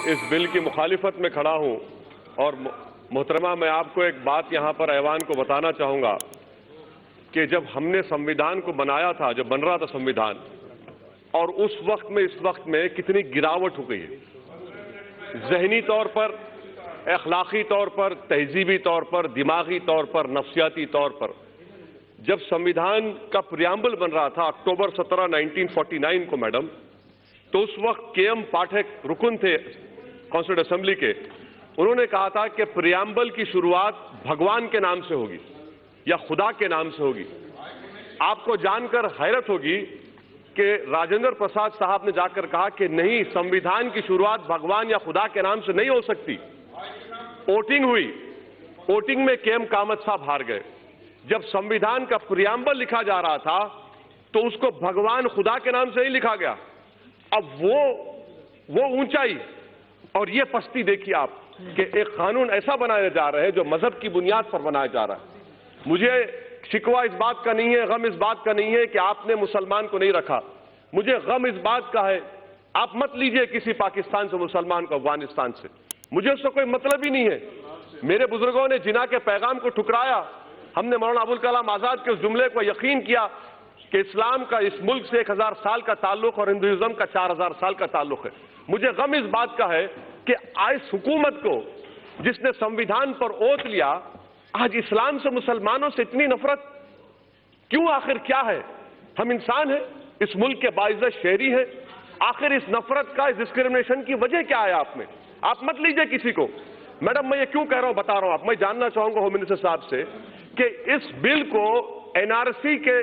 इस बिल की मुखालिफत में खड़ा हूं और मोहतरमा मैं आपको एक बात यहां पर ऐवान को बताना चाहूंगा कि जब हमने संविधान को बनाया था, जब बन रहा था संविधान, और उस वक्त में इस वक्त में कितनी गिरावट हो गई है, ज़हनी तौर पर, अखलाकी तौर पर, तहजीबी तौर पर, दिमागी तौर पर, नफ्सियाती तौर पर। जब संविधान का प्रियम्बल बन रहा था अक्टूबर 17, 1949 को मैडम, तो उस वक्त के.एम. पाठक रुकन थे कॉन्स्टिट्यूंट असेंबली के। उन्होंने कहा था कि प्रियम्बल की शुरुआत भगवान के नाम से होगी या खुदा के नाम से होगी। आपको जानकर हैरत होगी कि राजेंद्र प्रसाद साहब ने जाकर कहा कि नहीं, संविधान की शुरुआत भगवान या खुदा के नाम से नहीं हो सकती। वोटिंग हुई, वोटिंग में के.एम. कामत साहब हार गए। जब संविधान का प्रियम्बल लिखा जा रहा था तो उसको भगवान खुदा के नाम से ही लिखा गया। अब वो ऊंचाई और ये पस्ती देखिए आप कि एक कानून ऐसा बनाया जा रहा है जो मजहब की बुनियाद पर बनाया जा रहा है। मुझे शिकवा इस बात का नहीं है, गम इस बात का नहीं है कि आपने मुसलमान को नहीं रखा। मुझे गम इस बात का है, आप मत लीजिए किसी पाकिस्तान से मुसलमान को, अफगानिस्तान से, मुझे उससे कोई मतलब ही नहीं है। मेरे बुजुर्गों ने जिना के पैगाम को ठुकराया। हमने मौलाना अबुल कलाम आजाद के उस जुमले को यकीन किया कि इस्लाम का इस मुल्क से 1000 साल का ताल्लुक और हिंदुइज्म का 4000 साल का ताल्लुक है। मुझे गम इस बात का है कि इस हुकूमत को, जिसने संविधान पर ओथ लिया, आज इस्लाम से, मुसलमानों से इतनी नफरत क्यों? आखिर क्या है? हम इंसान हैं, इस मुल्क के बाइज्जत शहरी हैं। आखिर इस नफरत का, इस डिस्क्रिमिनेशन की वजह क्या है आप में? आप मत लीजिए किसी को। मैडम मैं ये क्यों कह रहा हूं, बता रहा हूं। आप, मैं जानना चाहूंगा होम मिनिस्टर साहब से कि इस बिल को एनआरसी के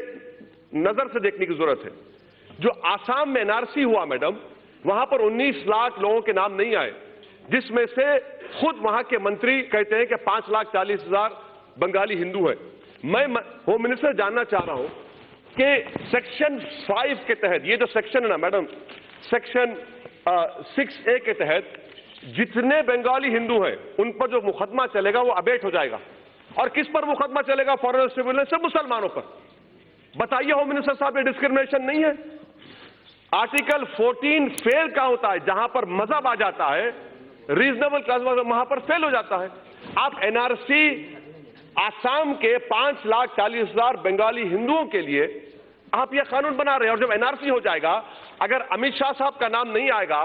नजर से देखने की जरूरत है। जो आसाम में एनआरसी हुआ मैडम, वहां पर 19 लाख लोगों के नाम नहीं आए, जिसमें से खुद वहां के मंत्री कहते हैं कि 5,40,000 बंगाली हिंदू है। मैं होम मिनिस्टर जानना चाह रहा हूं कि सेक्शन 5 के तहत, ये जो सेक्शन है ना मैडम, सेक्शन 6A के तहत जितने बंगाली हिंदू हैं उन पर जो मुकदमा चलेगा वो अबेट हो जाएगा। और किस पर मुकदमा चलेगा? फॉरेन ट्रिब्यूनल से मुसलमानों पर। बताइए होम मिनिस्टर साहब, ये डिस्क्रिमिनेशन नहीं है? आर्टिकल 14 फेल का होता है, जहां पर मजहब आ जाता है, रीजनेबल क्लास वहां पर फेल हो जाता है। आप एनआरसी आसाम के 5,40,000 बंगाली हिंदुओं के लिए आप यह कानून बना रहे हैं। और जब एनआरसी हो जाएगा, अगर अमित शाह साहब का नाम नहीं आएगा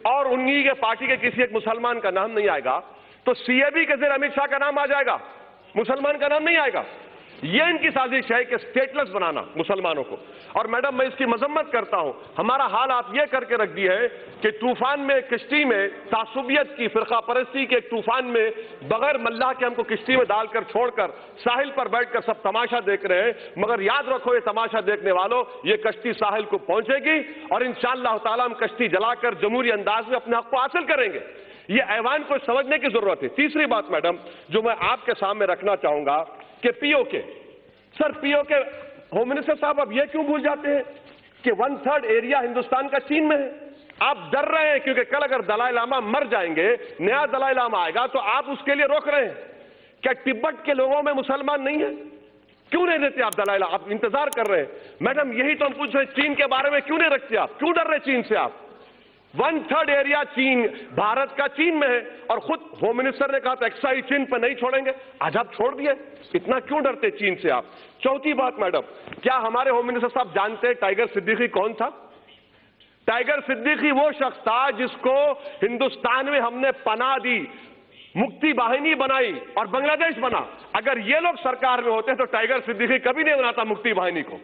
और उन्हीं के पार्टी के किसी एक मुसलमान का नाम नहीं आएगा, तो सीएबी के जरिए अमित शाह का नाम आ जाएगा, मुसलमान का नाम नहीं आएगा। यह इनकी साजिश है कि स्टेटलेस बनाना मुसलमानों को। और मैडम मैं इसकी मजम्मत करता हूं। हमारा हाल आप यह करके रख दिया है कि तूफान में, किश्ती में तासुबियत की, फिरका परस्ती के एक तूफान में बगैर मल्लाह के हमको किश्ती में डालकर छोड़कर साहिल पर बैठकर सब तमाशा देख रहे हैं। मगर याद रखो ये तमाशा देखने वालों, ये कश्ती साहिल को पहुंचेगी और इंशाअल्लाह ताला हम कश्ती जलाकर जमहूरी अंदाज में अपने हक को हासिल करेंगे। ये ऐवान को समझने की जरूरत है। तीसरी बात मैडम जो मैं आपके सामने रखना चाहूंगा कि PoK, sir PoK, home minister साहब अब यह क्यों भूल जाते हैं कि 1/3 एरिया हिंदुस्तान का चीन में है? आप डर रहे हैं क्योंकि कल अगर दलाई लामा मर जाएंगे, नया दलाई लामा आएगा, तो आप उसके लिए रोक रहे हैं। क्या तिब्बत के लोगों में मुसलमान नहीं है? क्यों नहीं देते आप दलाई लामा? आप इंतजार कर रहे हैं। मैडम यही तो हम पूछ रहे हैं, चीन के बारे में क्यों नहीं रखते आप? क्यों डर रहे चीन से आप? 1/3 एरिया चीन, भारत का चीन में है। और खुद होम मिनिस्टर ने कहा था एक्साइज चीन पर नहीं छोड़ेंगे, आज आप छोड़ दिए। इतना क्यों डरते चीन से आप? चौथी बात मैडम, क्या हमारे होम मिनिस्टर साहब जानते हैं टाइगर सिद्दीकी कौन था? टाइगर सिद्दीकी वो शख्स था जिसको हिंदुस्तान में हमने पनाह दी, मुक्ति वाहिनी बनाई और बांग्लादेश बना। अगर ये लोग सरकार में होते तो टाइगर सिद्दीकी कभी नहीं बनाता मुक्ति वाहिनी को।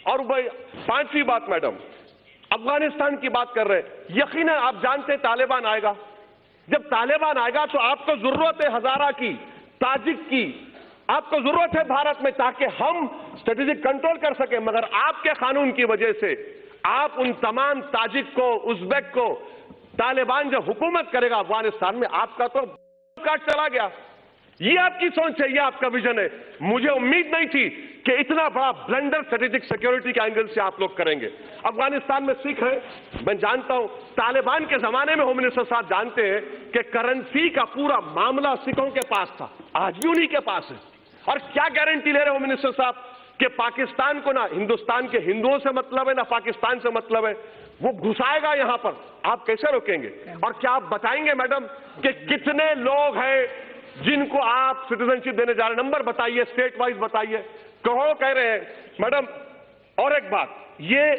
और भाई 5वीं बात मैडम, अफगानिस्तान की बात कर रहे हैं, यकीन है आप जानते हैं तालिबान आएगा। जब तालिबान आएगा तो आपको जरूरत है हजारा की, ताजिक की, आपको जरूरत है भारत में, ताकि हम स्ट्रेटेजिक कंट्रोल कर सके। मगर आपके कानून की वजह से आप उन तमाम ताजिक को, उज्बेक को, तालिबान जब हुकूमत करेगा अफगानिस्तान में, आपका तो काट चला गया। ये आपकी सोच है, ये आपका विजन है। मुझे उम्मीद नहीं थी कि इतना बड़ा ब्लंडर स्ट्रेटेजिक सिक्योरिटी के एंगल से आप लोग करेंगे। अफगानिस्तान में सिख है, मैं जानता हूं। तालिबान के जमाने में होम मिनिस्टर साहब जानते हैं कि करेंसी का पूरा मामला सिखों के पास था, आज भी उन्हीं के पास है। और क्या गारंटी ले रहे होम मिनिस्टर साहब कि पाकिस्तान को ना हिंदुस्तान के हिंदुओं से मतलब है, ना पाकिस्तान से मतलब है। वो घुसाएगा यहां पर, आप कैसे रोकेंगे? और क्या आप बताएंगे मैडम कि कितने लोग हैं जिनको आप सिटीजनशिप देने जा रहे हैं? नंबर बताइए, स्टेट वाइज बताइए, करोड़ों कह रहे हैं मैडम। और एक बात, ये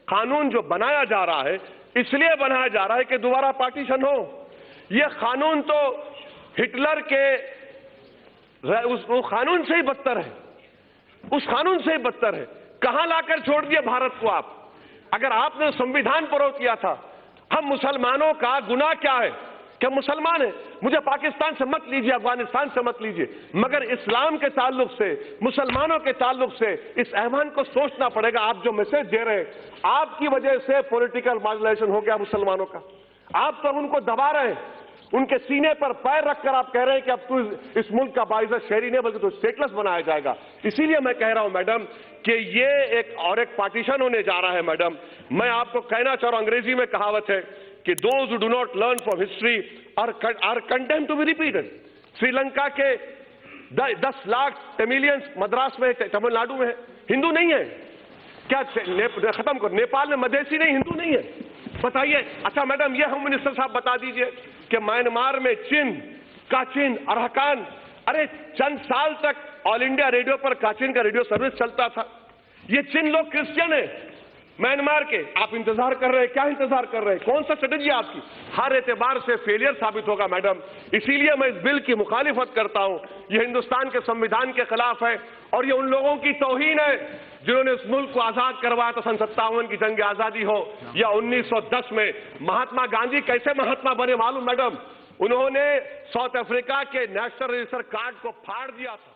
कानून जो बनाया जा रहा है इसलिए बनाया जा रहा है कि दोबारा पार्टीशन हो। ये कानून तो हिटलर के उस कानून से ही बदतर है, उस कानून से ही बदतर है। कहां लाकर छोड़ दिए भारत को आप? अगर आपने संविधान पर रोक किया था, हम मुसलमानों का गुनाह क्या है कि मुसलमान है? मुझे पाकिस्तान से मत लीजिए, अफगानिस्तान से मत लीजिए, मगर इस्लाम के ताल्लुक से, मुसलमानों के ताल्लुक से इस ऐवान को सोचना पड़ेगा। आप जो मैसेज दे रहे हैं, आपकी वजह से पॉलिटिकल मार्जिनेशन हो गया मुसलमानों का। आप तो उनको दबा रहे हैं, उनके सीने पर पैर रखकर आप कह रहे हैं कि अब तू इस मुल्क का बाइज़ शहरी नहीं बल्कि तो स्टेटलेस बनाया जाएगा। इसीलिए मैं कह रहा हूं मैडम कि ये एक पार्टीशन होने जा रहा है। मैडम, मैं आपको कहना चाह रहा हूं, अंग्रेजी में कहावत है कि those who do not learn from history are condemned to be repeated. Sri Lanka के 10 लाख तमिलियंस मद्रास में, तमिलनाडु में है, हिंदू नहीं है क्या? खत्म करो। नेपाल में मधेसी नहीं, हिंदू नहीं है, बताइए। अच्छा मैडम, ये होम मिनिस्टर साहब बता दीजिए कि म्यांमार में काचिन, अरहकान, अरे चंद साल तक ऑल इंडिया रेडियो पर काचिन का रेडियो सर्विस चलता था। ये चिन लोग क्रिश्चियन है म्यांमार के। आप इंतजार कर रहे हैं, क्या इंतजार कर रहे हैं? कौन सा स्ट्रेटेजी आपकी? हर एतबार से फेलियर साबित होगा मैडम। इसीलिए मैं इस बिल की मुखालिफत करता हूं। ये हिंदुस्तान के संविधान के खिलाफ है और ये उन लोगों की तौहीन है जिन्होंने इस मुल्क को आजाद करवाया था। सन 57 की जंग आजादी हो या 1910 में। महात्मा गांधी कैसे महात्मा बने मालूम मैडम? उन्होंने साउथ अफ्रीका के नेशनल रजिस्टर कार्ड को फाड़ दिया था।